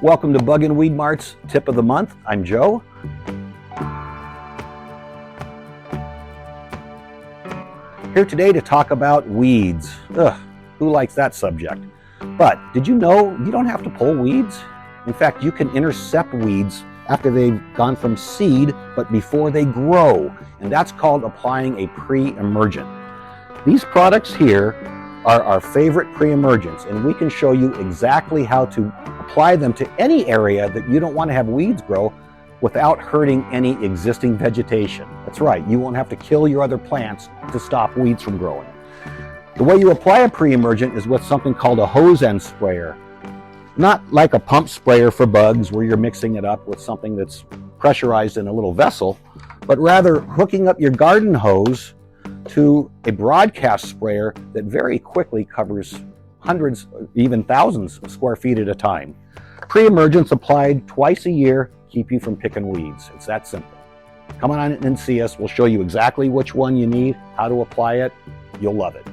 Welcome to Bug and Weed Mart's Tip of the Month. I'm Joe. Here today to talk about weeds. Ugh, who likes that subject? But did you know you don't have to pull weeds? In fact, you can intercept weeds after they've gone from seed, but before they grow. And that's called applying a pre-emergent. These products here are our favorite pre-emergents, and we can show you exactly how to apply them to any area that you don't want to have weeds grow without hurting any existing vegetation. That's right, you won't have to kill your other plants to stop weeds from growing. The way you apply a pre-emergent is with something called a hose end sprayer. Not like a pump sprayer for bugs where you're mixing it up with something that's pressurized in a little vessel, but rather hooking up your garden hose to a broadcast sprayer that very quickly covers hundreds, even thousands of square feet at a time. Pre-emergents applied twice a year keep you from picking weeds. It's that simple. Come on in and see us. We'll show you exactly which one you need, how to apply it. You'll love it.